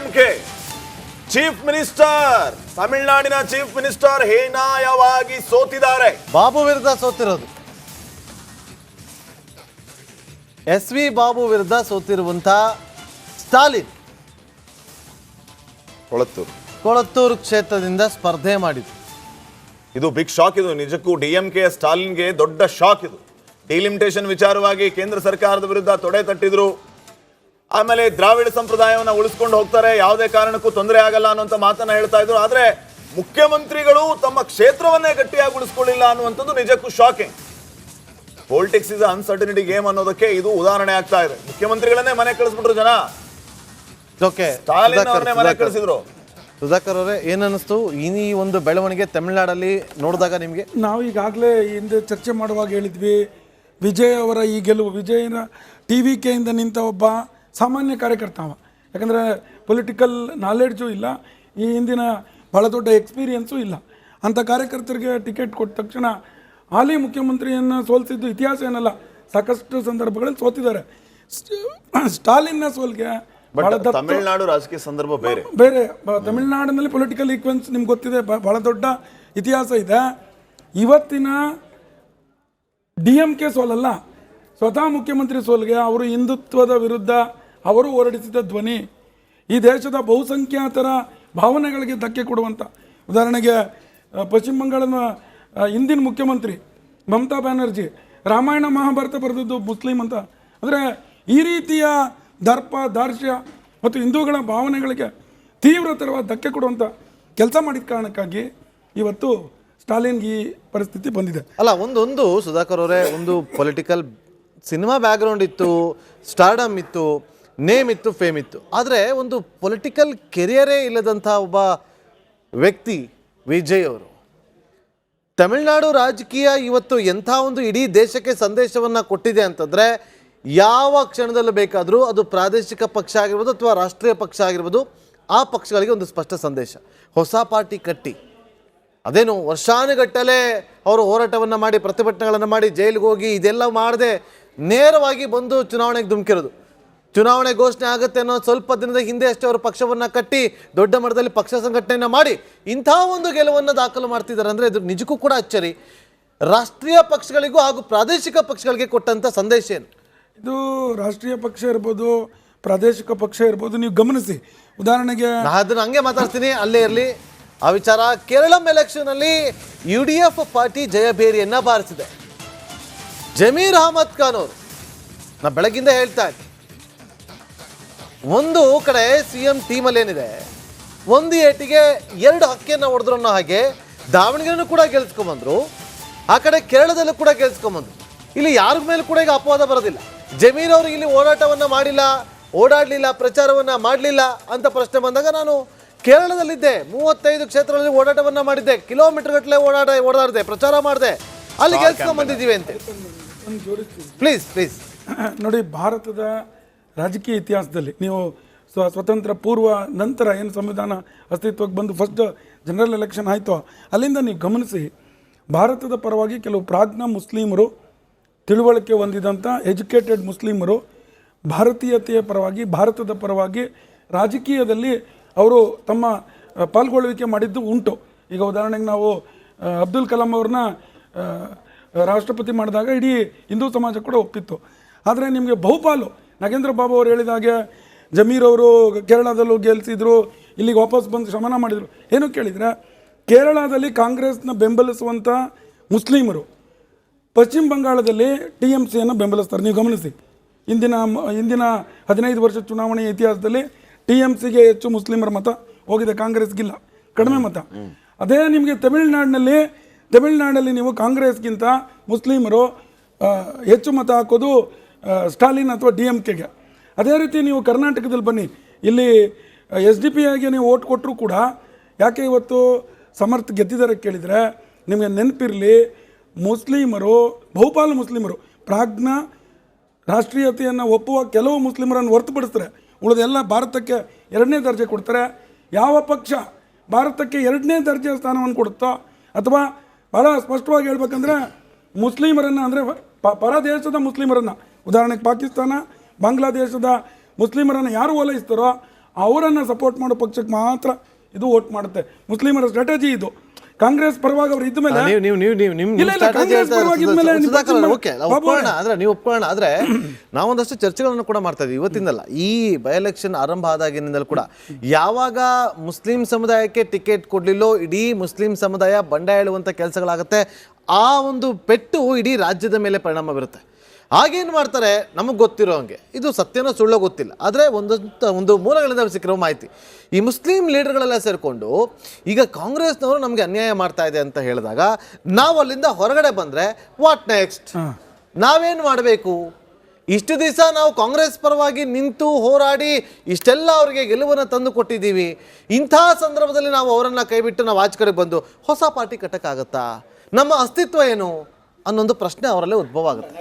DMK chief minister, ತಮಿಳುನಾಡಿನ chief minister ಹೇನಾಯವಾಗಿ ಸೋತಿದ್ದಾರೆ. Babu ವಿರುದ್ಧ ಸೋತಿರೋದು, SV Babu ವಿರುದ್ಧ ಸೋತಿರುವಂತ ಸ್ಟಾಲಿನ್ ಕೊಳತ್ತೂರು ಕ್ಷೇತ್ರದಿಂದ ಸ್ಪರ್ಧೆ ಮಾಡಿದ್ರು. ಇದು ಬಿಗ್ ಶಾಕ್. ಇದು ನಿಜಕ್ಕೂ ಡಿಎಂಕೆ ಸ್ಟಾಲಿನ್ಗೆ ದೊಡ್ಡ ಶಾಕ್. ಇದು ಡಿಲಿಮಿಟೇಷನ್ ವಿಚಾರವಾಗಿ ಕೇಂದ್ರ ಸರ್ಕಾರದ ವಿರುದ್ಧ ತೊಡೆ ತಟ್ಟಿದ್ರು. ಆಮೇಲೆ ದ್ರಾವಿಡ ಸಂಪ್ರದಾಯವನ್ನು ಉಳಿಸ್ಕೊಂಡು ಹೋಗ್ತಾರೆ, ಯಾವುದೇ ಕಾರಣಕ್ಕೂ ತೊಂದರೆ ಆಗಲ್ಲ ಅನ್ನುವಂಥ ಮಾತನ್ನ ಹೇಳ್ತಾ ಇದ್ರು. ಆದ್ರೆ ಮುಖ್ಯಮಂತ್ರಿಗಳು ತಮ್ಮ ಕ್ಷೇತ್ರವನ್ನೇ ಗಟ್ಟಿಯಾಗಿ ಉಳಿಸ್ಕೊಳ್ಳಿಲ್ಲ ಅನ್ನುವಂಥದ್ದು ನಿಜಕ್ಕೂ shocking. Politics is uncertainty game ಅನ್ನೋದಕ್ಕೆ ಇದು ಉದಾಹರಣೆ ಆಗ್ತಾ ಇದೆ. ಮುಖ್ಯಮಂತ್ರಿಗಳನ್ನೇ ಮನೆ ಕಳಿಸ್ಬಿಟ್ರು ಜನ. ಸ್ಟಾಲಿನ್ ಅವ್ರನ್ನೇ ಮನೆ ಕಳಿಸಿದ್ರು. ಸುಧಾಕರ್ ಅವರೇ, ಏನನ್ನಿಸ್ತು ಈ ಒಂದು ಬೆಳವಣಿಗೆ ತಮಿಳುನಾಡಲ್ಲಿ ನೋಡಿದಾಗ ನಿಮಗೆ? ನಾವು ಈಗಾಗಲೇ ಹಿಂದೆ ಚರ್ಚೆ ಮಾಡುವಾಗ ಹೇಳಿದ್ವಿ, ವಿಜಯ್ ಅವರ ಈ ಗೆಲುವು, ವಿಜಯನ TVKಯಿಂದ ನಿಂತ ಒಬ್ಬ ಸಾಮಾನ್ಯ ಕಾರ್ಯಕರ್ತ ಅವ. ಯಾಕಂದರೆ ಪೊಲಿಟಿಕಲ್ ನಾಲೆಡ್ಜು ಇಲ್ಲ, ಈ ಹಿಂದಿನ ಭಾಳ ದೊಡ್ಡ ಎಕ್ಸ್ಪೀರಿಯನ್ಸು ಇಲ್ಲ. ಅಂಥ ಕಾರ್ಯಕರ್ತರಿಗೆ ಟಿಕೆಟ್ ಕೊಟ್ಟ ತಕ್ಷಣ ಹಾಲಿ ಮುಖ್ಯಮಂತ್ರಿಯನ್ನು ಸೋಲಿಸಿದ್ದು ಇತಿಹಾಸ ಏನಲ್ಲ, ಸಾಕಷ್ಟು ಸಂದರ್ಭಗಳಲ್ಲಿ ಸೋತಿದ್ದಾರೆ. ಸ್ಟಾಲಿನ್ನ ಸೋಲ್ಗೆ ತಮಿಳುನಾಡು ರಾಜಕೀಯ ಸಂದರ್ಭ ಬೇರೆ. ತಮಿಳುನಾಡಿನಲ್ಲಿ ಪೊಲಿಟಿಕಲ್ ಈಕ್ವೆನ್ಸ್ ನಿಮ್ಗೆ ಗೊತ್ತಿದೆ, ಬಹಳ ದೊಡ್ಡ ಇತಿಹಾಸ ಇದೆ. ಇವತ್ತಿನ DMK ಸೋಲಲ್ಲ, ಸ್ವತಃ ಮುಖ್ಯಮಂತ್ರಿ ಸೋಲ್ಗೆ ಅವರು ಹಿಂದುತ್ವದ ವಿರುದ್ಧ ಅವರು ಹೊರಡಿಸಿದ ಧ್ವನಿ ಈ ದೇಶದ ಬಹುಸಂಖ್ಯಾತರ ಭಾವನೆಗಳಿಗೆ ಧಕ್ಕೆ ಕೊಡುವಂಥ. ಉದಾಹರಣೆಗೆ ಪಶ್ಚಿಮ ಬಂಗಾಳದ ಹಿಂದಿನ ಮುಖ್ಯಮಂತ್ರಿ ಮಮತಾ ಬ್ಯಾನರ್ಜಿ ರಾಮಾಯಣ ಮಹಾಭಾರತ ಬರೆದದ್ದು ಮುಸ್ಲಿಂ ಅಂತ. ಅಂದರೆ ಈ ರೀತಿಯ ದರ್ಪ ದಾರ್ಷ್ಯ ಮತ್ತು ಹಿಂದೂಗಳ ಭಾವನೆಗಳಿಗೆ ತೀವ್ರತರವಾದ ಧಕ್ಕೆ ಕೊಡುವಂಥ ಕೆಲಸ ಮಾಡಿದ ಕಾರಣಕ್ಕಾಗಿ ಇವತ್ತು ಸ್ಟಾಲಿನ್ಗೆ ಈ ಪರಿಸ್ಥಿತಿ ಬಂದಿದೆ. ಅಲ್ಲ, ಒಂದು ಸುಧಾಕರ್ ಅವರೇ, ಒಂದು ಪೊಲಿಟಿಕಲ್ ಸಿನಿಮಾ ಬ್ಯಾಕ್ಗ್ರೌಂಡ್ ಇತ್ತು, ಸ್ಟಾರ್ಡಮ್ ಇತ್ತು, ನೇಮ್ ಇತ್ತು, ಫೇಮ್ ಇತ್ತು. ಆದರೆ ಒಂದು ಪೊಲಿಟಿಕಲ್ ಕೆರಿಯರೇ ಇಲ್ಲದಂಥ ಒಬ್ಬ ವ್ಯಕ್ತಿ ವಿಜಯ್ ಅವರು. ತಮಿಳುನಾಡು ರಾಜಕೀಯ ಇವತ್ತು ಎಂಥ ಒಂದು ಇಡೀ ದೇಶಕ್ಕೆ ಸಂದೇಶವನ್ನು ಕೊಟ್ಟಿದೆ ಅಂತಂದರೆ, ಯಾವ ಕ್ಷಣದಲ್ಲೂ ಬೇಕಾದರೂ ಅದು ಪ್ರಾದೇಶಿಕ ಪಕ್ಷ ಆಗಿರ್ಬೋದು ಅಥವಾ ರಾಷ್ಟ್ರೀಯ ಪಕ್ಷ ಆಗಿರ್ಬೋದು, ಆ ಪಕ್ಷಗಳಿಗೆ ಒಂದು ಸ್ಪಷ್ಟ ಸಂದೇಶ. ಹೊಸ ಪಾರ್ಟಿ ಕಟ್ಟಿ ಅದೇನು ವರ್ಷಾನುಗಟ್ಟಲೆ ಅವರು ಹೋರಾಟವನ್ನು ಮಾಡಿ ಪ್ರತಿಭಟನೆಗಳನ್ನು ಮಾಡಿ ಜೈಲಿಗೆ ಹೋಗಿ ಇದೆಲ್ಲ ಮಾಡದೆ ನೇರವಾಗಿ ಬಂದು ಚುನಾವಣೆಗೆ ಧುಮುಕಿರೋದು. ಚುನಾವಣೆ ಘೋಷಣೆ ಆಗುತ್ತೆ ಅನ್ನೋ ಸ್ವಲ್ಪ ದಿನದ ಹಿಂದೆ ಅಷ್ಟೇ ಅವರು ಪಕ್ಷವನ್ನು ಕಟ್ಟಿ ದೊಡ್ಡ ಮಟ್ಟದಲ್ಲಿ ಪಕ್ಷ ಸಂಘಟನೆಯನ್ನು ಮಾಡಿ ಇಂಥ ಒಂದು ಗೆಲುವನ್ನು ದಾಖಲು ಮಾಡ್ತಿದ್ದಾರೆ ಅಂದರೆ ಇದು ನಿಜಕ್ಕೂ ಕೂಡ ಅಚ್ಚರಿ. ರಾಷ್ಟ್ರೀಯ ಪಕ್ಷಗಳಿಗೂ ಹಾಗೂ ಪ್ರಾದೇಶಿಕ ಪಕ್ಷಗಳಿಗೆ ಕೊಟ್ಟಂಥ ಸಂದೇಶ ಏನು? ಇದು ರಾಷ್ಟ್ರೀಯ ಪಕ್ಷ ಇರ್ಬೋದು, ಪ್ರಾದೇಶಿಕ ಪಕ್ಷ ಇರ್ಬೋದು, ನೀವು ಗಮನಿಸಿ. ಉದಾಹರಣೆಗೆ ಅದನ್ನು ಹಂಗೆ ಮಾತಾಡ್ತೀನಿ, ಅಲ್ಲೇ ಇರಲಿ ಆ ವಿಚಾರ. ಕೇರಳಂ ಎಲೆಕ್ಷನಲ್ಲಿ UDF ಪಾರ್ಟಿ ಜಯಭೇರಿಯನ್ನು ಬಾರಿಸಿದೆ. ಜಮೀರ್ ಅಹಮದ್ ಖಾನ್ ಅವರು, ನಾ ಬೆಳಗಿಂದ ಹೇಳ್ತಾ ಇದ್ದೆ, ಒಂದು ಕಡೆ CM ಟೀಮಲ್ಲಿ ಏನಿದೆ, ಒಂದು ಏಟಿಗೆ 2 ಹಕ್ಕಿಯನ್ನು ಹೊಡೆದ್ರು ಅನ್ನೋ ಹಾಗೆ ದಾವಣಗೆರೆನೂ ಕೂಡ ಗೆಲ್ಸ್ಕೊಂಬಂದ್ರು, ಆ ಕಡೆ ಕೇರಳದಲ್ಲೂ ಕೂಡ ಗೆಲ್ಸ್ಕೊಂಬಂದ್ರು. ಇಲ್ಲಿ ಯಾರ ಮೇಲೆ ಕೂಡ ಈಗ ಅಪವಾದ ಬರೋದಿಲ್ಲ. ಜಮೀರ್ ಅವರು ಇಲ್ಲಿ ಓಡಾಟವನ್ನು ಮಾಡಿಲ್ಲ, ಓಡಾಡಲಿಲ್ಲ, ಪ್ರಚಾರವನ್ನು ಮಾಡಲಿಲ್ಲ ಅಂತ ಪ್ರಶ್ನೆ ಬಂದಾಗ ನಾನು ಕೇರಳದಲ್ಲಿದ್ದೆ, 35 ಕ್ಷೇತ್ರಗಳಲ್ಲಿ ಓಡಾಟವನ್ನು ಮಾಡಿದ್ದೆ, ಕಿಲೋಮೀಟರ್ ಗಟ್ಟಲೆ ಓಡಾಡಿದೆ, ಪ್ರಚಾರ ಮಾಡಿದೆ, ಅಲ್ಲಿ ಗೆಲ್ಸ್ಕೊಂಡ್ಬಂದಿದ್ದೀವಿ ಅಂತ. ಪ್ಲೀಸ್ ನೋಡಿ, ಭಾರತದ ರಾಜಕೀಯ ಇತಿಹಾಸದಲ್ಲಿ ನೀವು ಸ್ವತಂತ್ರ ಪೂರ್ವ ನಂತರ ಏನು ಸಂವಿಧಾನ ಅಸ್ತಿತ್ವಕ್ಕೆ ಬಂದು ಫಸ್ಟ್ ಜನರಲ್ ಎಲೆಕ್ಷನ್ ಆಯಿತು, ಅಲ್ಲಿಂದ ನೀವು ಗಮನಿಸಿ, ಭಾರತದ ಪರವಾಗಿ ಕೆಲವು ಪ್ರಾಜ್ಞ ಮುಸ್ಲಿಮರು, ತಿಳುವಳಿಕೆ ಹೊಂದಿದಂಥ ಎಜುಕೇಟೆಡ್ ಮುಸ್ಲಿಮರು ಭಾರತೀಯತೆಯ ಪರವಾಗಿ, ಭಾರತದ ಪರವಾಗಿ ರಾಜಕೀಯದಲ್ಲಿ ಅವರು ತಮ್ಮ ಪಾಲ್ಗೊಳ್ಳುವಿಕೆ ಮಾಡಿದ್ದು ಉಂಟು. ಈಗ ಉದಾಹರಣೆಗೆ ನಾವು ಅಬ್ದುಲ್ ಕಲಾಂ ಅವ್ರನ್ನ ರಾಷ್ಟ್ರಪತಿ ಮಾಡಿದಾಗ ಇಡೀ ಹಿಂದೂ ಸಮಾಜ ಕೂಡ ಒಪ್ಪಿತ್ತು. ಆದರೆ ನಿಮಗೆ ಬಹುಪಾಲು ನಾಗೇಂದ್ರ ಬಾಬು ಅವರು ಹೇಳಿದಾಗೆ ಜಮೀರ್ ಅವರು ಕೇರಳದಲ್ಲೂ ಗೆಲ್ಲಿಸಿದ್ರು, ಇಲ್ಲಿಗೆ ವಾಪಸ್ ಬಂದು ಶಮನ ಮಾಡಿದರು. ಏನು ಕೇಳಿದರೆ, ಕೇರಳದಲ್ಲಿ ಕಾಂಗ್ರೆಸ್ನ ಬೆಂಬಲಿಸುವಂಥ ಮುಸ್ಲಿಮರು ಪಶ್ಚಿಮ ಬಂಗಾಳದಲ್ಲಿ TMCಯನ್ನು ಬೆಂಬಲಿಸ್ತಾರೆ. ನೀವು ಗಮನಿಸಿ, ಇಂದಿನ 15 ವರ್ಷ ಚುನಾವಣೆಯ ಇತಿಹಾಸದಲ್ಲಿ TMCಗೆ ಹೆಚ್ಚು ಮುಸ್ಲಿಮರ ಮತ ಹೋಗಿದೆ, ಕಾಂಗ್ರೆಸ್ಗಿಲ್ಲ, ಕಡಿಮೆ ಮತ. ಅದೇ ನಿಮಗೆ ತಮಿಳುನಾಡಲ್ಲಿ ನೀವು ಕಾಂಗ್ರೆಸ್ಗಿಂತ ಮುಸ್ಲಿಮರು ಹೆಚ್ಚು ಮತ ಹಾಕೋದು ಸ್ಟಾಲಿನ್ ಅಥವಾ DMKಗೆ. ಅದೇ ರೀತಿ ನೀವು ಕರ್ನಾಟಕದಲ್ಲಿ ಬನ್ನಿ, ಇಲ್ಲಿ SDPIಗೆ ನೀವು ಓಟ್ ಕೊಟ್ಟರು ಕೂಡ ಯಾಕೆ ಇವತ್ತು ಸಮರ್ಥ ಗೆದ್ದಿದ್ದಾರೆ ಕೇಳಿದರೆ, ನಿಮಗೆ ನೆನಪಿರಲಿ, ಮುಸ್ಲಿಮರು, ಬಹುಪಾಲು ಮುಸ್ಲಿಮರು ಪ್ರಾಜ್ಞ ರಾಷ್ಟ್ರೀಯತೆಯನ್ನು ಒಪ್ಪುವ ಕೆಲವು ಮುಸ್ಲಿಮರನ್ನು ಹೊರತುಪಡಿಸ್ತಾರೆ, ಉಳಿದೆಲ್ಲ ಭಾರತಕ್ಕೆ 2ನೇ ದರ್ಜೆ ಕೊಡ್ತಾರೆ. ಯಾವ ಪಕ್ಷ ಭಾರತಕ್ಕೆ 2ನೇ ದರ್ಜೆಯ ಸ್ಥಾನವನ್ನು ಕೊಡುತ್ತೋ, ಅಥವಾ ಭಾಳ ಸ್ಪಷ್ಟವಾಗಿ ಹೇಳ್ಬೇಕಂದ್ರೆ ಮುಸ್ಲಿಮರನ್ನು, ಅಂದರೆ ಪರದೇಶದ ಮುಸ್ಲಿಮರನ್ನು, ಉದಾಹರಣೆಗೆ ಪಾಕಿಸ್ತಾನ, ಬಾಂಗ್ಲಾದೇಶದ ಮುಸ್ಲಿಮರನ್ನು ಯಾರು ಓಲೈಸ್ತಾರೋ ಅವರನ್ನು ಸಪೋರ್ಟ್ ಮಾಡೋ ಪಕ್ಷಕ್ಕೆ ಮಾತ್ರ ಇದು ವೋಟ್ ಮಾಡುತ್ತೆ. ಮುಸ್ಲಿಮರ ಸ್ಟ್ರಾಟಜಿ ಇದು. ಕಾಂಗ್ರೆಸ್ ಪರವಾಗಿ ಅವರು ಇದ್ದ ಮೇಲೆ ನೀವು ಒಪ್ಕೊಳ್ಳೋಣ. ಆದ್ರೆ ನಾವೊಂದಷ್ಟು ಚರ್ಚೆಗಳನ್ನು ಕೂಡ ಮಾಡ್ತಾ ಇದ್ವಿ ಇವತ್ತಿಂದಲ್ಲ, ಈ ಬೈ ಎಲೆಕ್ಷನ್ ಆರಂಭ ಆದಾಗಿನಿಂದಲೂ ಕೂಡ. ಯಾವಾಗ ಮುಸ್ಲಿಂ ಸಮುದಾಯಕ್ಕೆ ಟಿಕೆಟ್ ಕೊಡ್ಲಿಲ್ಲೋ ಇಡೀ ಮುಸ್ಲಿಂ ಸಮುದಾಯ ಬಂಡ ಹೇಳುವಂತ ಕೆಲಸಗಳಾಗುತ್ತೆ. ಆ ಒಂದು ಪೆಟ್ಟು ಇಡೀ ರಾಜ್ಯದ ಮೇಲೆ ಪರಿಣಾಮ ಬೀರುತ್ತೆ. ಹಾಗೇನು ಮಾಡ್ತಾರೆ ನಮಗೆ ಗೊತ್ತಿರೋ ಹಂಗೆ, ಇದು ಸತ್ಯನೋ ಸುಳ್ಳೋ ಗೊತ್ತಿಲ್ಲ, ಆದರೆ ಒಂದು ಮೂಲಗಳಿಂದ ಸಿಕ್ಕಿರೋ ಮಾಹಿತಿ, ಈ ಮುಸ್ಲಿಂ ಲೀಡರ್ಗಳೆಲ್ಲ ಸೇರಿಕೊಂಡು ಈಗ ಕಾಂಗ್ರೆಸ್ನವರು ನಮಗೆ ಅನ್ಯಾಯ ಮಾಡ್ತಾ ಇದೆ ಅಂತ ಹೇಳಿದಾಗ ನಾವು ಅಲ್ಲಿಂದ ಹೊರಗಡೆ ಬಂದರೆ ವಾಟ್ ನೆಕ್ಸ್ಟ್, ನಾವೇನು ಮಾಡಬೇಕು? ಇಷ್ಟು ದಿವಸ ನಾವು ಕಾಂಗ್ರೆಸ್ ಪರವಾಗಿ ನಿಂತು ಹೋರಾಡಿ ಇಷ್ಟೆಲ್ಲ ಅವರಿಗೆ ಗೆಲುವನ್ನು ತಂದು ಕೊಟ್ಟಿದ್ದೀವಿ. ಇಂಥ ಸಂದರ್ಭದಲ್ಲಿ ನಾವು ಅವರನ್ನು ಕೈಬಿಟ್ಟು ನಾವು ಆಚೆ ಕಡೆ ಬಂದು ಹೊಸ ಪಾರ್ಟಿ ಕಟ್ಟಕ್ಕಾಗತ್ತಾ? ನಮ್ಮ ಅಸ್ತಿತ್ವ ಏನು ಅನ್ನೊಂದು ಪ್ರಶ್ನೆ ಅವರಲ್ಲೇ ಉದ್ಭವ ಆಗುತ್ತೆ.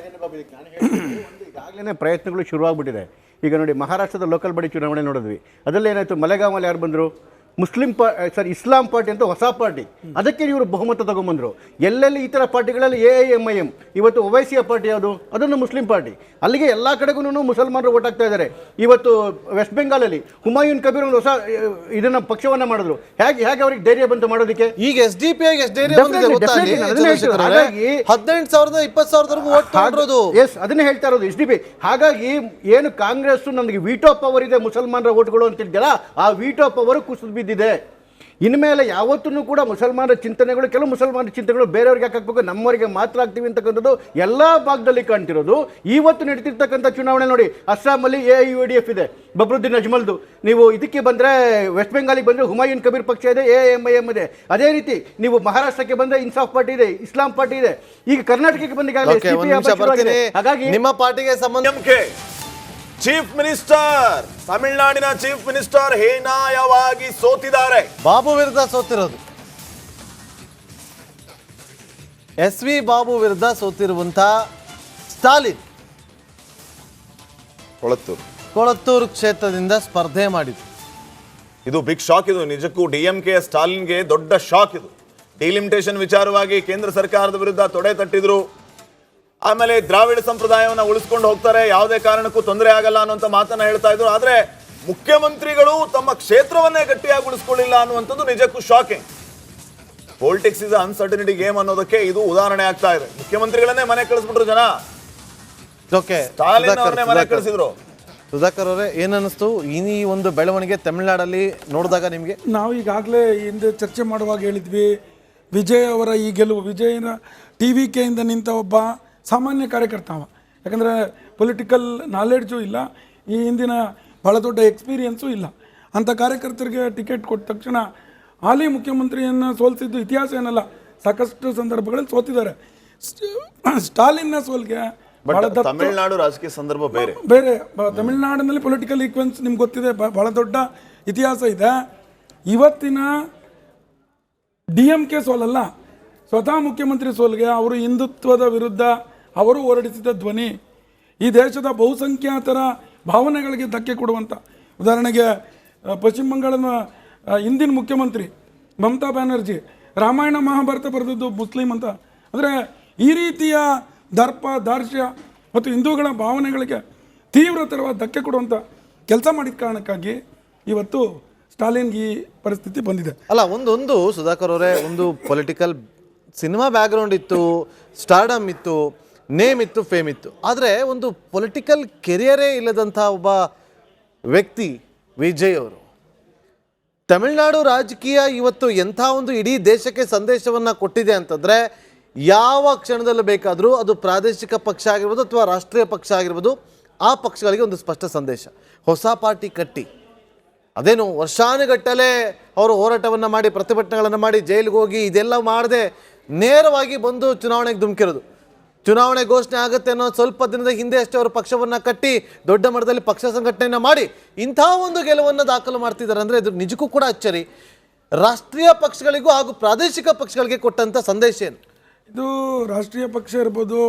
ಈಗಾಗಲೇ ಪ್ರಯತ್ನಗಳು ಶುರುವಾಗ್ಬಿಟ್ಟಿದೆ. ಈಗ ನೋಡಿ, ಮಹಾರಾಷ್ಟ್ರದ ಲೋಕಲ್ ಬಾಡಿ ಚುನಾವಣೆ ನೋಡಿದ್ವಿ. ಅದರಲ್ಲಿ ಏನಾಯಿತು, ಮಲೆಗಾಮಲ್ಲಿ ಯಾರು ಬಂದರು? ಇಸ್ಲಾಂ ಪಾರ್ಟಿ ಅಂತ ಹೊಸ ಪಾರ್ಟಿ, ಅದಕ್ಕೆ ಇವರು ಬಹುಮತ ತಗೊಂಡ್ಬಂದರು. ಎಲ್ಲೆಲ್ಲಿ ಈ ಥರ ಪಾರ್ಟಿಗಳಲ್ಲಿ AIMIM, ಇವತ್ತು ಒವೈಸಿಯ ಪಾರ್ಟಿ ಯಾವುದು? ಅದನ್ನು ಮುಸ್ಲಿಂ ಪಾರ್ಟಿ. ಅಲ್ಲಿಗೆ ಎಲ್ಲ ಕಡೆಗೂ ಮುಸಲ್ಮಾನರು ಓಟ್ ಆಗ್ತಾ ಇದ್ದಾರೆ. ಇವತ್ತು ವೆಸ್ಟ್ ಬೆಂಗಾಲಲ್ಲಿ ಹುಮಾಯೂನ್ ಕಬೀರ್ ಒಂದು ಹೊಸ ಇದನ್ನ ಪಕ್ಷವನ್ನ ಮಾಡಿದ್ರು. ಹೇಗೆ ಅವ್ರಿಗೆ ಧೈರ್ಯ ಬಂತು ಮಾಡೋದಕ್ಕೆ? ಈಗ SDP ಅದನ್ನೇ ಹೇಳ್ತಾ ಇರೋದು SDP. ಹಾಗಾಗಿ ಏನು ಕಾಂಗ್ರೆಸ್ ನಮಗೆ ವೀಟೋ ಪವರ್ ಇದೆ ಮುಸಲ್ಮಾನರ ಓಟ್ಗಳು ಅಂತಿದ್ದಲ್ಲ, ಆ ವೀಟೋ ಪವರ್ ಕುಸಿದು ಬಿದ್ದಿದೆ. ಇನ್ಮೇಲೆ ಯಾವತ್ತೂ ಕೂಡ ಮುಸಲ್ಮಾನರ ಚಿಂತನೆಗಳು, ಕೆಲವು ಮುಸಲ್ಮಾನರ ಚಿಂತನೆಗಳು ಬೇರೆಯವ್ರಿಗೆ ಹಾಕಬೇಕು, ನಮ್ಮವರಿಗೆ ಮಾತ್ರ ಆಗ್ತೀವಿ ಅಂತಕ್ಕಂಥದ್ದು ಎಲ್ಲ ಭಾಗದಲ್ಲಿ ಕಾಣ್ತಿರೋದು. ಇವತ್ತು ನಡೀತಿರ್ತಕ್ಕಂಥ ಚುನಾವಣೆ ನೋಡಿ, ಅಸ್ಸಾಮಲ್ಲಿ AIUDF ಇದೆ, ಬಬ್ರುದ್ದೀನ್ ಅಜ್ಮಲ್ದು. ನೀವು ಇದಕ್ಕೆ ಬಂದರೆ ವೆಸ್ಟ್ ಬೆಂಗಾಲಿಗೆ ಬಂದರೆ ಹುಮಾಯೂನ್ ಕಬೀರ್ ಪಕ್ಷ ಇದೆ, AIMIM ಇದೆ. ಅದೇ ರೀತಿ ನೀವು ಮಹಾರಾಷ್ಟ್ರಕ್ಕೆ ಬಂದರೆ ಇನ್ಸಾಫ್ ಪಾರ್ಟಿ ಇದೆ, ಇಸ್ಲಾಂ ಪಾರ್ಟಿ ಇದೆ. ಈಗ ಕರ್ನಾಟಕಕ್ಕೆ ಬಂದ ಹಾಗಾಗಿ ನಿಮ್ಮ ಪಾರ್ಟಿಗೆ ಸಂಬಂಧ ಚೀಫ್ ಮಿನಿಸ್ಟರ್, ತಮಿಳುನಾಡಿನ ಚೀಫ್ ಮಿನಿಸ್ಟರ್ ಹೇನಾಯವಾಗಿ ಸೋತಿದ್ದಾರೆ. ಬಾಬು ವಿರುದ್ಧ ಸೋತಿರೋದು, SV ಬಾಬು ವಿರುದ್ಧ ಸೋತಿರುವಂತ ಸ್ಟಾಲಿನ್ ಕೊಳತ್ತೂರು ಕ್ಷೇತ್ರದಿಂದ ಸ್ಪರ್ಧೆ ಮಾಡಿದ್ರು. ಇದು ಬಿಗ್ ಶಾಕ್. ಇದು ನಿಜಕ್ಕೂ DMK ಸ್ಟಾಲಿನ್ಗೆ ದೊಡ್ಡ ಶಾಕ್. ಇದು ಡಿಲಿಮಿಟೇಷನ್ ವಿಚಾರವಾಗಿ ಕೇಂದ್ರ ಸರ್ಕಾರದ ವಿರುದ್ಧ ತೊಡೆ ತಟ್ಟಿದ್ರು. ಆಮೇಲೆ ದ್ರಾವಿಡ ಸಂಪ್ರದಾಯವನ್ನು ಉಳಿಸ್ಕೊಂಡು ಹೋಗ್ತಾರೆ, ಯಾವುದೇ ಕಾರಣಕ್ಕೂ ತೊಂದರೆ ಆಗಲ್ಲ ಅನ್ನುವಂಥ ಮಾತನ್ನ ಹೇಳ್ತಾ ಇದ್ರು. ಆದ್ರೆ ಮುಖ್ಯಮಂತ್ರಿಗಳು ತಮ್ಮ ಕ್ಷೇತ್ರವನ್ನೇ ಗಟ್ಟಿಯಾಗಿ ಉಳಿಸ್ಕೊಳ್ಳಿಲ್ಲ ಅನ್ನುವಂಥದ್ದು ನಿಜಕ್ಕೂ shocking. Politics is uncertainty game ಅನ್ನೋದಕ್ಕೆ ಇದು ಉದಾಹರಣೆ ಆಗ್ತಾ ಇದೆ. ಮುಖ್ಯಮಂತ್ರಿಗಳನ್ನೇ ಮನೆ ಕಳಿಸ್ಬಿಟ್ರು ಜನ, ಸ್ಟಾಲಿನ್ ಅವ್ರನ್ನೇ ಮನೆ ಕಳಿಸಿದ್ರು. ಸುಧಾಕರ್ ಅವರೇ, ಏನನ್ನಿಸ್ತು ಈ ಒಂದು ಬೆಳವಣಿಗೆ ತಮಿಳುನಾಡಲ್ಲಿ ನೋಡಿದಾಗ ನಿಮಗೆ? ನಾವು ಈಗಾಗಲೇ ಹಿಂದೆ ಚರ್ಚೆ ಮಾಡುವಾಗ ಹೇಳಿದ್ವಿ, ವಿಜಯ್ ಅವರ ಈ ಗೆಲುವು, ವಿಜಯನ TVKಯಿಂದ ನಿಂತ ಒಬ್ಬ ಸಾಮಾನ್ಯ ಕಾರ್ಯಕರ್ತ ಅವ. ಯಾಕಂದರೆ ಪೊಲಿಟಿಕಲ್ ನಾಲೆಡ್ಜು ಇಲ್ಲ, ಈ ಹಿಂದಿನ ಭಾಳ ದೊಡ್ಡ ಎಕ್ಸ್ಪೀರಿಯನ್ಸು ಇಲ್ಲ. ಅಂಥ ಕಾರ್ಯಕರ್ತರಿಗೆ ಟಿಕೆಟ್ ಕೊಟ್ಟ ತಕ್ಷಣ ಹಾಲಿ ಮುಖ್ಯಮಂತ್ರಿಯನ್ನು ಸೋಲಿಸಿದ್ದು ಇತಿಹಾಸ ಏನಲ್ಲ, ಸಾಕಷ್ಟು ಸಂದರ್ಭಗಳಲ್ಲಿ ಸೋತಿದ್ದಾರೆ. ಸ್ಟಾಲಿನ್ನ ಸೋಲ್ಗೆ ತಮಿಳುನಾಡು ರಾಜಕೀಯ ಸಂದರ್ಭ ಬೇರೆ. ತಮಿಳುನಾಡಿನಲ್ಲಿ ಪೊಲಿಟಿಕಲ್ ಈಕ್ವೆನ್ಸ್ ನಿಮ್ಗೆ ಗೊತ್ತಿದೆ, ಭಾಳ ದೊಡ್ಡ ಇತಿಹಾಸ ಇದೆ. ಇವತ್ತಿನ DMK ಸೋಲಲ್ಲ, ಸ್ವತಃ ಮುಖ್ಯಮಂತ್ರಿ ಸೋಲ್ಗೆ ಅವರು ಹಿಂದುತ್ವದ ವಿರುದ್ಧ ಅವರು ಹೊರಡಿಸಿದ ಧ್ವನಿ, ಈ ದೇಶದ ಬಹುಸಂಖ್ಯಾತರ ಭಾವನೆಗಳಿಗೆ ಧಕ್ಕೆ ಕೊಡುವಂಥ. ಉದಾಹರಣೆಗೆ ಪಶ್ಚಿಮ ಬಂಗಾಳದ ಹಿಂದಿನ ಮುಖ್ಯಮಂತ್ರಿ ಮಮತಾ ಬ್ಯಾನರ್ಜಿ ರಾಮಾಯಣ ಮಹಾಭಾರತ ಬರೆದದ್ದು ಮುಸ್ಲಿಂ ಅಂತ. ಅಂದರೆ ಈ ರೀತಿಯ ದರ್ಪ ದಾರ್ಷ್ಯ ಮತ್ತು ಹಿಂದೂಗಳ ಭಾವನೆಗಳಿಗೆ ತೀವ್ರತರವಾದ ಧಕ್ಕೆ ಕೊಡುವಂಥ ಕೆಲಸ ಮಾಡಿದ ಕಾರಣಕ್ಕಾಗಿ ಇವತ್ತು ಸ್ಟಾಲಿನ್ಗೆ ಈ ಪರಿಸ್ಥಿತಿ ಬಂದಿದೆ. ಅಲ್ಲ, ಒಂದು ಸುಧಾಕರ್ ಅವರೇ, ಒಂದು ಪೊಲಿಟಿಕಲ್ ಸಿನಿಮಾ ಬ್ಯಾಕ್ಗ್ರೌಂಡ್ ಇತ್ತು, ಸ್ಟಾರ್ಡಮ್ ಇತ್ತು, ನೇಮ್ ಇತ್ತು, ಫೇಮ್ ಇತ್ತು. ಆದರೆ ಒಂದು ಪೊಲಿಟಿಕಲ್ ಕೆರಿಯರೇ ಇಲ್ಲದಂಥ ಒಬ್ಬ ವ್ಯಕ್ತಿ ವಿಜಯ್ ಅವರು. ತಮಿಳುನಾಡು ರಾಜಕೀಯ ಇವತ್ತು ಎಂಥ ಒಂದು ಇಡೀ ದೇಶಕ್ಕೆ ಸಂದೇಶವನ್ನು ಕೊಟ್ಟಿದೆ ಅಂತಂದರೆ, ಯಾವ ಕ್ಷಣದಲ್ಲೂ ಬೇಕಾದರೂ ಅದು ಪ್ರಾದೇಶಿಕ ಪಕ್ಷ ಆಗಿರ್ಬೋದು ಅಥವಾ ರಾಷ್ಟ್ರೀಯ ಪಕ್ಷ ಆಗಿರ್ಬೋದು, ಆ ಪಕ್ಷಗಳಿಗೆ ಒಂದು ಸ್ಪಷ್ಟ ಸಂದೇಶ. ಹೊಸ ಪಾರ್ಟಿ ಕಟ್ಟಿ, ಅದೇನು ವರ್ಷಾನುಗಟ್ಟಲೆ ಅವರು ಹೋರಾಟವನ್ನು ಮಾಡಿ, ಪ್ರತಿಭಟನೆಗಳನ್ನು ಮಾಡಿ, ಜೈಲಿಗೆ ಹೋಗಿ ಇದೆಲ್ಲ ಮಾಡದೆ ನೇರವಾಗಿ ಬಂದು ಚುನಾವಣೆಗೆ ಧುಮುಕಿರೋದು. ಚುನಾವಣೆ ಘೋಷಣೆ ಆಗುತ್ತೆ ಅನ್ನೋ ಸ್ವಲ್ಪ ದಿನದ ಹಿಂದೆ ಅಷ್ಟೇ ಅವರು ಪಕ್ಷವನ್ನು ಕಟ್ಟಿ ದೊಡ್ಡ ಮಟ್ಟದಲ್ಲಿ ಪಕ್ಷ ಸಂಘಟನೆಯನ್ನು ಮಾಡಿ ಇಂಥ ಒಂದು ಗೆಲುವನ್ನು ದಾಖಲು ಮಾಡ್ತಿದ್ದಾರೆ ಅಂದರೆ ಇದು ನಿಜಕ್ಕೂ ಕೂಡ ಅಚ್ಚರಿ. ರಾಷ್ಟ್ರೀಯ ಪಕ್ಷಗಳಿಗೂ ಹಾಗೂ ಪ್ರಾದೇಶಿಕ ಪಕ್ಷಗಳಿಗೆ ಕೊಟ್ಟಂಥ ಸಂದೇಶ ಏನು? ಇದು ರಾಷ್ಟ್ರೀಯ ಪಕ್ಷ ಇರ್ಬೋದು,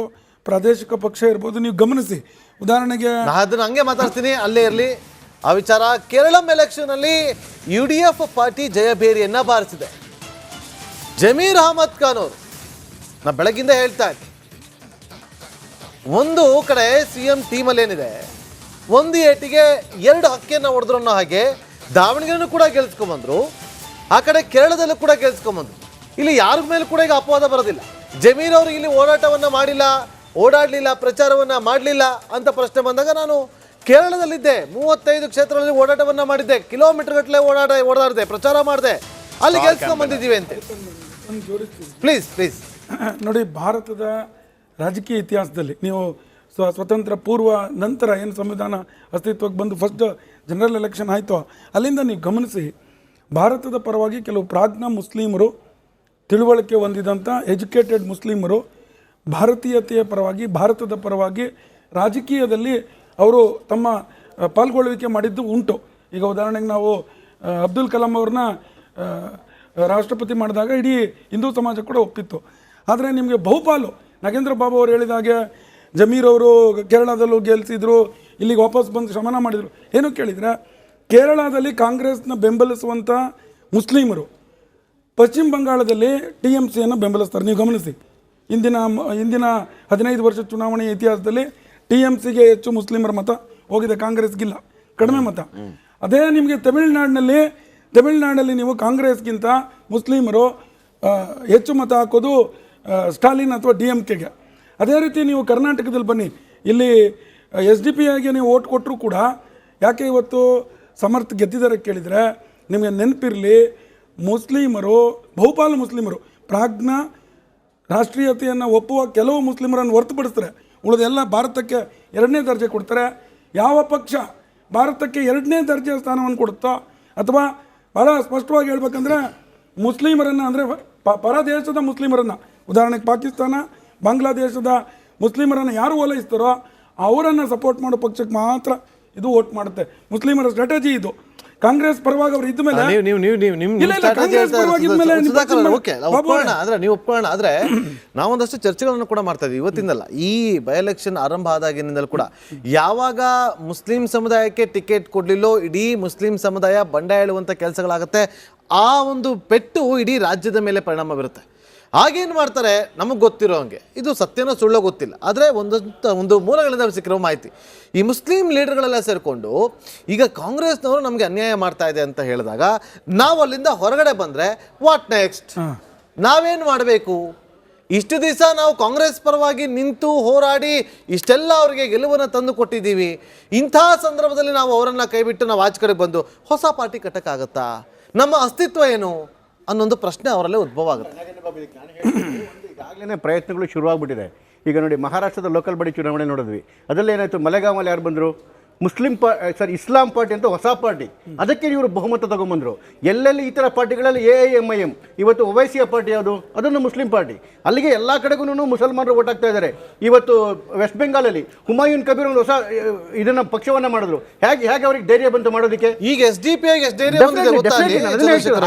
ಪ್ರಾದೇಶಿಕ ಪಕ್ಷ ಇರ್ಬೋದು, ನೀವು ಗಮನಿಸಿ. ಉದಾಹರಣೆಗೆ ಅದನ್ನು ಹಂಗೆ ಮಾತಾಡ್ತೀನಿ, ಅಲ್ಲೇ ಇರಲಿ ಆ ವಿಚಾರ. ಕೇರಳಂ ಎಲೆಕ್ಷನಲ್ಲಿ UDF ಪಾರ್ಟಿ ಜಯಭೇರಿಯನ್ನು ಬಾರಿಸಿದೆ. ಜಮೀರ್ ಅಹಮದ್ ಖಾನ್ ಅವರು, ನಾ ಬೆಳಗಿಂದ ಹೇಳ್ತಾ ಇದ್ದೆ, ಒಂದು ಕಡೆ CM ಟೀಮಲ್ಲಿ ಏನಿದೆ, ಒಂದು ಏಟಿಗೆ 2 ಹಕ್ಕಿಯನ್ನು ಹೊಡೆದ್ರು ಅನ್ನೋ ಹಾಗೆ ದಾವಣಗೆರೆನೂ ಕೂಡ ಗೆಲ್ಸ್ಕೊಂಬಂದ್ರು, ಆ ಕಡೆ ಕೇರಳದಲ್ಲೂ ಕೂಡ ಗೆಲ್ಸ್ಕೊಂಬಂದ್ರು. ಇಲ್ಲಿ ಯಾರ ಮೇಲೆ ಕೂಡ ಈಗ ಅಪವಾದ ಬರೋದಿಲ್ಲ. ಜಮೀರ್ ಅವರು ಇಲ್ಲಿ ಓಡಾಟವನ್ನ ಮಾಡಿಲ್ಲ, ಓಡಾಡಲಿಲ್ಲ, ಪ್ರಚಾರವನ್ನ ಮಾಡಲಿಲ್ಲ ಅಂತ ಪ್ರಶ್ನೆ ಬಂದಾಗ ನಾನು ಕೇರಳದಲ್ಲಿದ್ದೆ, 35 ಕ್ಷೇತ್ರಗಳಲ್ಲಿ ಓಡಾಟವನ್ನ ಮಾಡಿದ್ದೆ, ಕಿಲೋಮೀಟರ್ ಗಟ್ಟಲೆ ಓಡಾಡಿದೆ, ಪ್ರಚಾರ ಮಾಡಿದೆ, ಅಲ್ಲಿ ಗೆಲ್ಸ್ಕೊಂಡ್ ಬಂದಿದ್ದೀವಿ ಅಂತ. ಪ್ಲೀಸ್ ಪ್ಲೀಸ್ ನೋಡಿ, ಭಾರತದ ರಾಜಕೀಯ ಇತಿಹಾಸದಲ್ಲಿ ನೀವು ಸ್ವತಂತ್ರ ಪೂರ್ವ ನಂತರ ಏನು ಸಂವಿಧಾನ ಅಸ್ತಿತ್ವಕ್ಕೆ ಬಂದು ಫಸ್ಟ್ ಜನರಲ್ ಎಲೆಕ್ಷನ್ ಆಯಿತೋ ಅಲ್ಲಿಂದ ನೀವು ಗಮನಿಸಿ, ಭಾರತದ ಪರವಾಗಿ ಕೆಲವು ಪ್ರಾಜ್ಞ ಮುಸ್ಲಿಮರು, ತಿಳುವಳಿಕೆ ಹೊಂದಿದಂಥ ಎಜುಕೇಟೆಡ್ ಮುಸ್ಲಿಮರು ಭಾರತೀಯತೆಯ ಪರವಾಗಿ, ಭಾರತದ ಪರವಾಗಿ ರಾಜಕೀಯದಲ್ಲಿ ಅವರು ತಮ್ಮ ಪಾಲ್ಗೊಳ್ಳುವಿಕೆ ಮಾಡಿದ್ದು ಉಂಟು. ಈಗ ಉದಾಹರಣೆಗೆ ನಾವು ಅಬ್ದುಲ್ ಕಲಾಂ ಅವ್ರನ್ನ ರಾಷ್ಟ್ರಪತಿ ಮಾಡಿದಾಗ ಇಡೀ ಹಿಂದೂ ಸಮಾಜ ಕೂಡ ಒಪ್ಪಿತ್ತು. ಆದರೆ ನಿಮಗೆ ಬಹುಪಾಲು ನಾಗೇಂದ್ರ ಬಾಬು ಅವರು ಹೇಳಿದಾಗೆ ಜಮೀರ್ ಅವರು ಕೇರಳದಲ್ಲೂ ಗೆಲ್ಲಿಸಿದ್ರು, ಇಲ್ಲಿಗೆ ವಾಪಸ್ ಬಂದು ಶಮನ ಮಾಡಿದರು. ಏನು ಕೇಳಿದರೆ, ಕೇರಳದಲ್ಲಿ ಕಾಂಗ್ರೆಸ್ನ ಬೆಂಬಲಿಸುವಂಥ ಮುಸ್ಲಿಮರು ಪಶ್ಚಿಮ ಬಂಗಾಳದಲ್ಲಿ TMCಯನ್ನು ಬೆಂಬಲಿಸ್ತಾರೆ. ನೀವು ಗಮನಿಸಿ, ಇಂದಿನ 15 ವರ್ಷ ಚುನಾವಣೆಯ ಇತಿಹಾಸದಲ್ಲಿ TMCಗೆ ಹೆಚ್ಚು ಮುಸ್ಲಿಮರ ಮತ ಹೋಗಿದೆ, ಕಾಂಗ್ರೆಸ್ಗಿಲ್ಲ, ಕಡಿಮೆ ಮತ. ಅದೇ ನಿಮಗೆ ತಮಿಳುನಾಡಲ್ಲಿ ನೀವು ಕಾಂಗ್ರೆಸ್ಗಿಂತ ಮುಸ್ಲಿಮರು ಹೆಚ್ಚು ಮತ ಹಾಕೋದು ಸ್ಟಾಲಿನ್ ಅಥವಾ DMKಗೆ. ಅದೇ ರೀತಿ ನೀವು ಕರ್ನಾಟಕದಲ್ಲಿ ಬನ್ನಿ, ಇಲ್ಲಿ SDPಗೆ ನೀವು ಓಟ್ ಕೊಟ್ಟರು ಕೂಡ ಯಾಕೆ ಇವತ್ತು ಸಮರ್ಥ ಗೆದ್ದಿದ್ದಾರೆ ಕೇಳಿದರೆ, ನಿಮಗೆ ನೆನಪಿರಲಿ, ಮುಸ್ಲಿಮರು, ಬಹುಪಾಲು ಮುಸ್ಲಿಮರು, ಪ್ರಾಜ್ಞ ರಾಷ್ಟ್ರೀಯತೆಯನ್ನು ಒಪ್ಪುವ ಕೆಲವು ಮುಸ್ಲಿಮರನ್ನು ಹೊರತುಪಡಿಸ್ತಾರೆ, ಉಳಿದೆಲ್ಲ ಭಾರತಕ್ಕೆ 2ನೇ ದರ್ಜೆ ಕೊಡ್ತಾರೆ. ಯಾವ ಪಕ್ಷ ಭಾರತಕ್ಕೆ 2ನೇ ದರ್ಜೆಯ ಸ್ಥಾನವನ್ನು ಕೊಡುತ್ತೋ, ಅಥವಾ ಭಾಳ ಸ್ಪಷ್ಟವಾಗಿ ಹೇಳ್ಬೇಕಂದ್ರೆ ಮುಸ್ಲಿಮರನ್ನು, ಅಂದರೆ ಪರ ದೇಶದ ಮುಸ್ಲಿಮರನ್ನು, ಉದಾಹರಣೆಗೆ ಪಾಕಿಸ್ತಾನ, ಬಾಂಗ್ಲಾದೇಶದ ಮುಸ್ಲಿಮರನ್ನು ಯಾರು ಓಲೈಸ್ತಾರೋ ಅವರನ್ನು ಸಪೋರ್ಟ್ ಮಾಡೋ ಪಕ್ಷಕ್ಕೆ ಮಾತ್ರ ಇದು ವೋಟ್ ಮಾಡುತ್ತೆ. ಮುಸ್ಲಿಮರ ಸ್ಟ್ರಾಟಜಿ ಇದು. ಕಾಂಗ್ರೆಸ್ ಪರವಾಗಿ ಅವರು ಇದ್ದ ಮೇಲೆ ನೀವು ಒಪ್ಕೊಳ್ಳೋಣ. ಆದ್ರೆ ನಾವೊಂದಷ್ಟು ಚರ್ಚೆಗಳನ್ನು ಕೂಡ ಮಾಡ್ತಾ ಇದ್ವಿ ಇವತ್ತಿಂದಲ್ಲ, ಈ ಬೈ ಎಲೆಕ್ಷನ್ ಆರಂಭ ಆದಾಗಿನಿಂದಲೂ ಕೂಡ. ಯಾವಾಗ ಮುಸ್ಲಿಂ ಸಮುದಾಯಕ್ಕೆ ಟಿಕೆಟ್ ಕೊಡ್ಲಿಲ್ಲೋ ಇಡೀ ಮುಸ್ಲಿಂ ಸಮುದಾಯ ಬಂಡ ಹೇಳುವಂತ ಕೆಲಸಗಳಾಗುತ್ತೆ. ಆ ಒಂದು ಪೆಟ್ಟು ಇಡೀ ರಾಜ್ಯದ ಮೇಲೆ ಪರಿಣಾಮ ಬೀರುತ್ತೆ. ಹಾಗೇನು ಮಾಡ್ತಾರೆ ನಮಗೆ ಗೊತ್ತಿರೋ ಹಂಗೆ, ಇದು ಸತ್ಯನೋ ಸುಳ್ಳೋ ಗೊತ್ತಿಲ್ಲ, ಆದರೆ ಒಂದು ಮೂಲಗಳಿಂದ ಸಿಕ್ಕಿರೋ ಮಾಹಿತಿ, ಈ ಮುಸ್ಲಿಂ ಲೀಡರ್ಗಳೆಲ್ಲ ಸೇರಿಕೊಂಡು ಈಗ ಕಾಂಗ್ರೆಸ್ನವರು ನಮಗೆ ಅನ್ಯಾಯ ಮಾಡ್ತಾ ಇದೆ ಅಂತ ಹೇಳಿದಾಗ ನಾವು ಅಲ್ಲಿಂದ ಹೊರಗಡೆ ಬಂದರೆ ವಾಟ್ ನೆಕ್ಸ್ಟ್, ನಾವೇನು ಮಾಡಬೇಕು? ಇಷ್ಟು ದಿವಸ ನಾವು ಕಾಂಗ್ರೆಸ್ ಪರವಾಗಿ ನಿಂತು ಹೋರಾಡಿ ಇಷ್ಟೆಲ್ಲ ಅವರಿಗೆ ಗೆಲುವನ್ನು ತಂದು ಕೊಟ್ಟಿದ್ದೀವಿ. ಇಂಥ ಸಂದರ್ಭದಲ್ಲಿ ನಾವು ಅವರನ್ನು ಕೈಬಿಟ್ಟು ನಾವು ಆಚೆ ಕಡೆ ಬಂದು ಹೊಸ ಪಾರ್ಟಿ ಕಟ್ಟಕ್ಕಾಗತ್ತಾ? ನಮ್ಮ ಅಸ್ತಿತ್ವ ಏನು ಅನ್ನೊಂದು ಪ್ರಶ್ನೆ ಅವರಲ್ಲೇ ಉದ್ಭವ ಆಗುತ್ತೆ. ಈಗಾಗಲೇ ಪ್ರಯತ್ನಗಳು ಶುರುವಾಗ್ಬಿಟ್ಟಿದೆ. ಈಗ ನೋಡಿ, ಮಹಾರಾಷ್ಟ್ರದ ಲೋಕಲ್ ಬಾಡಿ ಚುನಾವಣೆ ನೋಡಿದ್ವಿ, ಅದರಲ್ಲಿ ಏನಾಯಿತು, ಮಲೆಗಾಮಲ್ಲಿ ಯಾರು ಬಂದರು, ಇಸ್ಲಾಂ ಪಾರ್ಟಿ ಅಂತ ಹೊಸ ಪಾರ್ಟಿ, ಅದಕ್ಕೆ ಇವರು ಬಹುಮತ ತಗೊಂಡ್ಬಂದರು. ಎಲ್ಲೆಲ್ಲಿ ಈ ಥರ ಪಾರ್ಟಿಗಳಲ್ಲಿ AIMIM, ಇವತ್ತು ಒವೈಸಿಯ ಪಾರ್ಟಿ ಯಾವುದು, ಅದನ್ನು ಮುಸ್ಲಿಂ ಪಾರ್ಟಿ, ಅಲ್ಲಿಗೆ ಎಲ್ಲ ಕಡೆಗೂ ಮುಸಲ್ಮಾನರು ಓಟ್ ಆಗ್ತಾ ಇದ್ದಾರೆ. ಇವತ್ತು ವೆಸ್ಟ್ ಬೆಂಗಾಲಲ್ಲಿ ಹುಮಾಯೂನ್ ಕಬೀರ್ ಒಂದು ಹೊಸ ಇದನ್ನ ಪಕ್ಷವನ್ನ ಮಾಡಿದ್ರು. ಹೇಗೆ ಅವ್ರಿಗೆ ಧೈರ್ಯ ಬಂತು ಮಾಡೋದಕ್ಕೆ? ಈಗ SDP ಧೈರ್ಯ ಬಂದಿದೆ ಗೊತ್ತಾ?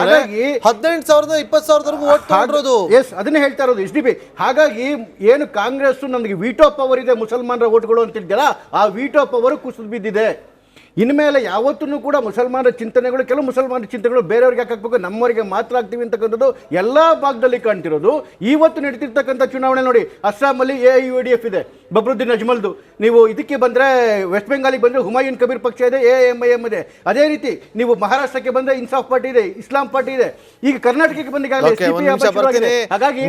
ಹಾಗಾಗಿ 18,000 20,000 ಓಟ್ ತಗೊಂಡಿರೋದು. ಎಸ್, ಅದನ್ನೇ ಹೇಳ್ತಾ ಇರೋದು SDP. ಹಾಗಾಗಿ ಏನು ಕಾಂಗ್ರೆಸ್ ನಮಗೆ ವೀಟೋ ಪವರ್ ಇದೆ ಮುಸಲ್ಮಾನರ ಓಟ್ಗಳು ಅಂತಿದ್ಯಲ್ಲ, ಆ ವೀಟೋ ಪವರ್ ಕುಸಿದು ಬಿದ್ದಿದೆ. ಇನ್ಮೇಲೆ ಯಾವತ್ತೂ ಕೂಡ ಮುಸಲ್ಮಾನರ ಚಿಂತನೆಗಳು, ಕೆಲವು ಮುಸಲ್ಮಾನರ ಚಿಂತನೆಗಳು ಬೇರೆಯವ್ರಿಗೆ ಯಾಕೆ ಹಾಕಬೇಕು, ನಮ್ಮವರಿಗೆ ಮಾತ್ರ ಆಗ್ತೀವಿ ಅಂತಕ್ಕಂಥದ್ದು ಎಲ್ಲ ಭಾಗದಲ್ಲಿ ಕಾಣ್ತಿರೋದು. ಇವತ್ತು ನಡೀತಿರ್ತಕ್ಕಂಥ ಚುನಾವಣೆ ನೋಡಿ, ಅಸ್ಸಾಮಲ್ಲಿ AIUDF ಇದೆ, ಬಬ್ರುದ್ದೀನ್ ಅಜ್ಮಲ್ದು. ನೀವು ಇದಕ್ಕೆ ಬಂದರೆ ವೆಸ್ಟ್ ಬೆಂಗಾಲಿಗೆ ಬಂದರೆ ಹುಮಾಯೂನ್ ಕಬೀರ್ ಪಕ್ಷ ಇದೆ, AIMIM ಇದೆ. ಅದೇ ರೀತಿ ನೀವು ಮಹಾರಾಷ್ಟ್ರಕ್ಕೆ ಬಂದರೆ ಇನ್ಸಾಫ್ ಪಾರ್ಟಿ ಇದೆ, ಇಸ್ಲಾಂ ಪಾರ್ಟಿ ಇದೆ. ಈಗ ಕರ್ನಾಟಕಕ್ಕೆ ಬಂದಿಗಾಗಲೇ ಹಾಗಾಗಿ